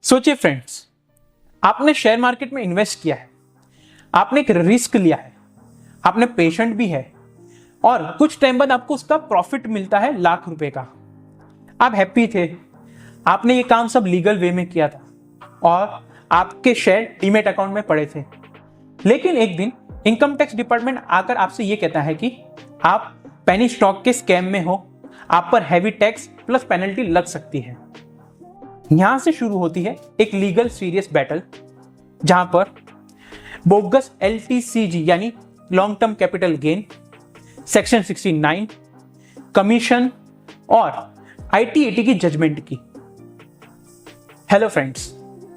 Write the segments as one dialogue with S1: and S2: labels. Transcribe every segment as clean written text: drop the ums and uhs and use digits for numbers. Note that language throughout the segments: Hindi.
S1: सोचिए फ्रेंड्स, आपने शेयर मार्केट में इन्वेस्ट किया है, आपने एक रिस्क लिया है, आपने पेशेंट भी है और कुछ टाइम बाद आपको उसका प्रॉफिट मिलता है लाख रुपए का। आप हैप्पी थे, आपने ये काम सब लीगल वे में किया था और आपके शेयर डीमैट अकाउंट में पड़े थे। लेकिन एक दिन इनकम टैक्स डिपार्टमेंट आकर आपसे ये कहता है कि आप पेनी स्टॉक के स्कैम में हो, आप पर हैवी टैक्स प्लस पेनल्टी लग सकती है। यहां से शुरू होती है एक लीगल सीरियस बैटल, जहां पर बोगस LTCG यानी long term capital gain, section 69, commission और IT-AT की जजमेंट की। हेलो फ्रेंड्स,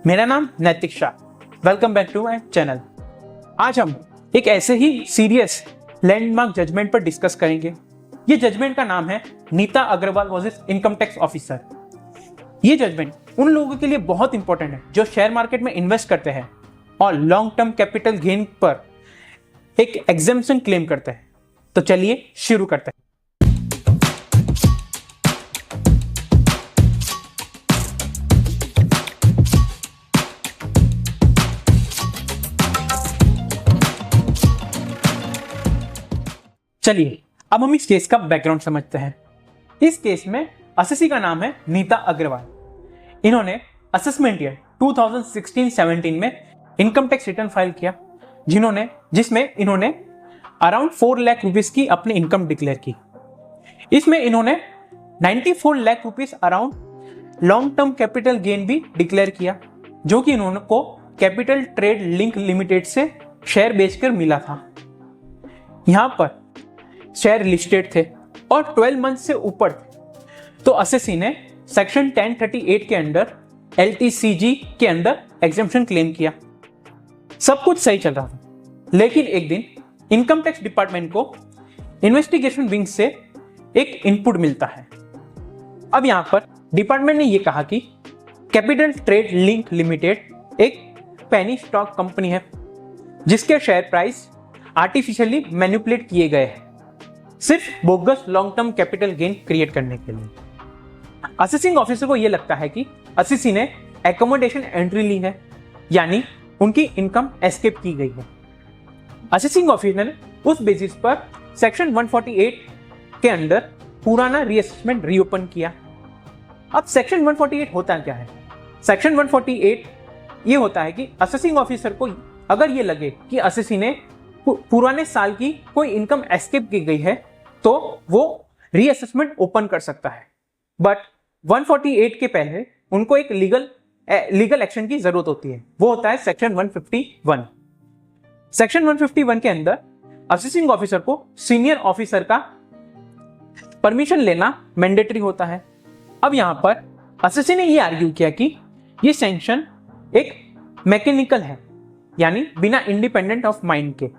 S1: मेरा नाम Naitik Shah, welcome back to my channel. आज हम एक ऐसे ही सीरियस लैंडमार्क जजमेंट पर डिस्कस करेंगे। ये जजमेंट का नाम है Neeta Agarwal versus income tax officer. ये जजमेंट उन लोगों के लिए बहुत इंपॉर्टेंट है जो शेयर मार्केट में इन्वेस्ट करते हैं और लॉन्ग टर्म कैपिटल गेन पर एक एग्जेम्पशन क्लेम करते हैं। तो चलिए शुरू करते हैं। चलिए अब हम इस केस का बैकग्राउंड समझते हैं। इस केस में असेसी का नाम है नीता अग्रवाल। इन्होंने असेसमेंट ईयर 2016-17 में इनकम टैक्स रिटर्न फाइल किया, जिसमें इन्होंने अराउंड 4 लाख रुपीस की अपनी इनकम डिक्लेयर की। इसमें इन्होंने 94 lakh rupees around long term capital gain भी डिक्लेयर किया, जो कि इन्होंने को कैपिटल ट्रेड लिंक लिमिटेड से शेयर बेचकर मिला था। यहां पर शेयर लिस्टेड थे और 12 मंथ से ऊपर थे, तो असेसी ने सेक्शन 1038 के अंडर LTCG के अंदर एग्जेम्पशन क्लेम किया। सब कुछ सही चल रहा था, लेकिन एक दिन इनकम टैक्स डिपार्टमेंट को इन्वेस्टिगेशन विंग से एक इनपुट मिलता है। अब यहां पर डिपार्टमेंट ने यह कहा कि कैपिटल ट्रेड लिंक लिमिटेड एक पेनी स्टॉक कंपनी है, जिसके शेयर प्राइस आर्टिफिशियली मैनिपुलेट किए गए हैं, सिर्फ bogus long term capital gain create करने के लिए। असेसिंग ऑफिसर को यह लगता है कि असेसी ने एकोमोडेशन एंट्री ली है, यानी उनकी इनकम एस्केप की गई है। असेसिंग ऑफिसर ने उस बेसिस पर सेक्शन 148 के अंदर पुराना रीअसेसमेंट रीओपन किया। अब सेक्शन 148 होता क्या है? सेक्शन 148 ये होता है कि असेसिंग ऑफिसर को अगर ये लगे कि असेसी ने पुराने साल की कोई इनकम एस्केप की गई है, तो वो रीअसेसमेंट ओपन कर सकता है। बट 148 के पहले उनको एक लीगल एक्शन की जरूरत होती है, वो होता है सेक्शन 151। सेक्शन 151 के अंदर असेसिंग ऑफिसर को सीनियर ऑफिसर का परमिशन लेना मैंडेटरी होता है। अब यहां पर असेसी ने यह आर्ग्यू किया कि यह सैंक्शन एक मैकेनिकल है, यानी बिना इंडिपेंडेंट ऑफ माइंड के,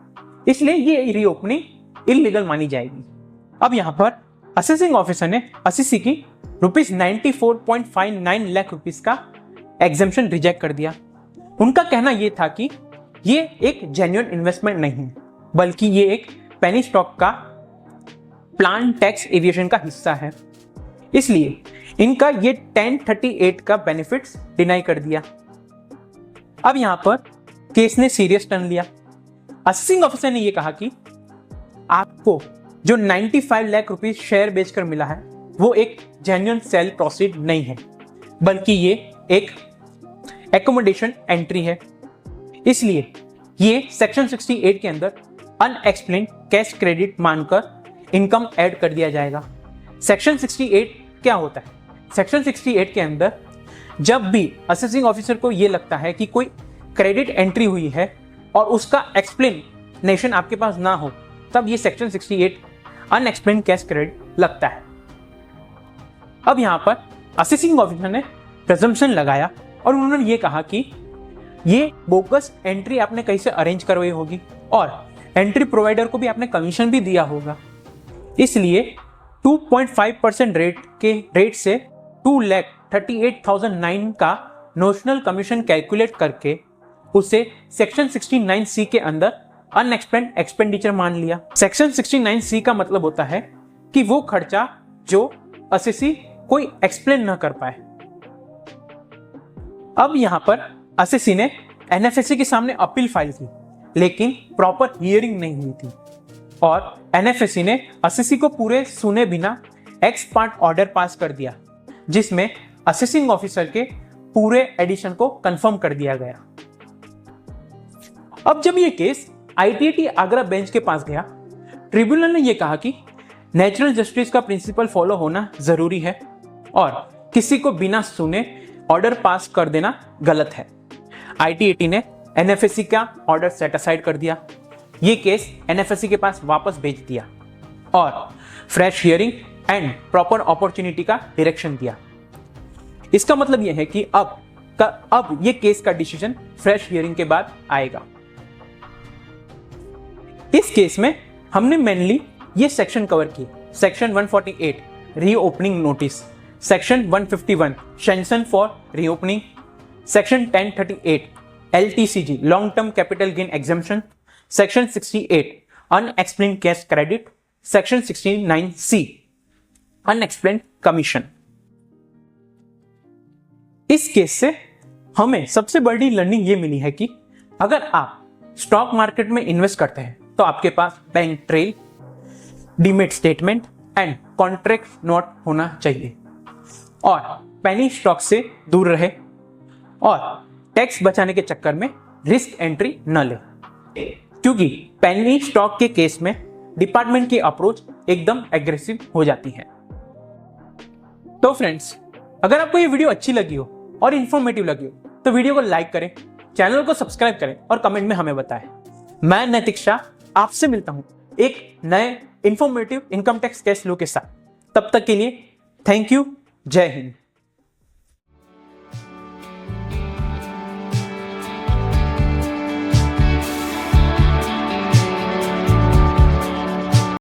S1: इसलिए ये रीओपनिंग इलीगल मानी जाएगी। अब यहां पर असेसिंग ऑफिसर ने असेसी की ₹94.59 लाख रुपीस का एग्जेम्पशन रिजेक्ट कर दिया। उनका कहना यह था कि ये एक जेन्युइन इन्वेस्टमेंट नहीं है, बल्कि ये एक पेनी स्टॉक का प्लान टैक्स एविएशन का हिस्सा है, इसलिए इनका ये 1038 का बेनिफिट्स डिनाई कर दिया। अब यहां पर केस ने सीरियस टर्न लिया। असेसिंग ऑफिसर ने यह कहा कि आपको जो 95 लाख रुपीस शेयर बेचकर मिला है, वो एक जेन्युइन सेल प्रोसीड नहीं है, बल्कि ये एक एकोमोडेशन एंट्री है। इसलिए ये सेक्शन 68 के अंदर अनएक्सप्लेन्ड कैश क्रेडिट मानकर इनकम ऐड कर दिया जाएगा। सेक्शन 68 क्या होता है? सेक्शन 68 के अंदर जब भी असेसिंग ऑफिसर को यह लगता है कि कोई क्रेडिट एंट्री हुई है और उसका एक्सप्लेनेशन आपके पास ना हो, तब ये सेक्शन 68 अनएक्सप्लेन्ड कैश क्रेडिट लगता है। अब यहां पर असेसिंग ऑफिसर ने प्रेजम्पशन लगाया और उन्होंने ये कहा कि ये बोगस एंट्री आपने कहीं से अरेंज करवाई होगी और एंट्री प्रोवाइडर को भी आपने कमीशन भी दिया होगा, इसलिए 2.5% रेट से 2,38,009 का नोशनल कमीशन कैलकुलेट करके उसे सेक्शन 69C के अंदर अनएक्सप्लेन्ड एक्सपेंडिचर मान लिया। सेक्शन 69C का मतलब होता है कि वो खर्चा जो असेसी कोई एक्सप्लेन ना कर पाए। अब यहाँ पर असेसी ने एनएफएससी के सामने अपील फाइल की, लेकिन प्रॉपर हियरिंग नहीं हुई थी और एनएफएससी ने असेसी को पूरे सुने बिना एक्स पार्ट ऑर्डर पास कर दिया, जिसमें असेसिंग ऑफिसर के पूरे एडिशन को कंफर्म कर दिया गया। अब जब यह केस आईटीएटी आगरा बेंच के पास गया, ट्रिब्यूनल ने यह कहा कि नेचुरल जस्टिस का प्रिंसिपल फॉलो होना जरूरी है और किसी को बिना सुने ऑर्डर पास कर देना गलत है। आईटीएटी ने एनएफएससी का ऑर्डर सेट असाइड कर दिया, ये केस एनएफएससी के पास वापस भेज दिया और fresh hearing and proper opportunity का डायरेक्शन दिया। इसका मतलब यह है कि अब ये केस का डिसीजन फ्रेश हियरिंग के बाद आएगा। इस केस में हमने मेनली ये सेक्शन कवर किए, section 148 reopening notice, section 151 sanction for reopening, section 1038 LTCG long term capital gain exemption, section 68 unexplained cash credit, section 69C unexplained commission. इस केस से हमें सबसे बड़ी लर्निंग ये मिली है कि अगर आप स्टॉक मार्केट में इन्वेस्ट करते हैं तो आपके पास bank trail, demat statement and contract note होना चाहिए और पेनी स्टॉक से दूर रहे और टैक्स बचाने के चक्कर में रिस्क एंट्री न ले, क्योंकि पेनी स्टॉक के केस में डिपार्टमेंट की अप्रोच एकदम एग्रेसिव हो जाती है। तो फ्रेंड्स, अगर आपको ये वीडियो अच्छी लगी हो और इंफॉर्मेटिव लगी हो तो वीडियो को लाइक करें, चैनल को सब्सक्राइब करें और कमेंट में हमें बताएं। मैं नैतिक शाह आपसे मिलता हूं एक नए इंफॉर्मेटिव इनकम टैक्स केस लो के साथ। तब तक के लिए थैंक यू, जय हिंद।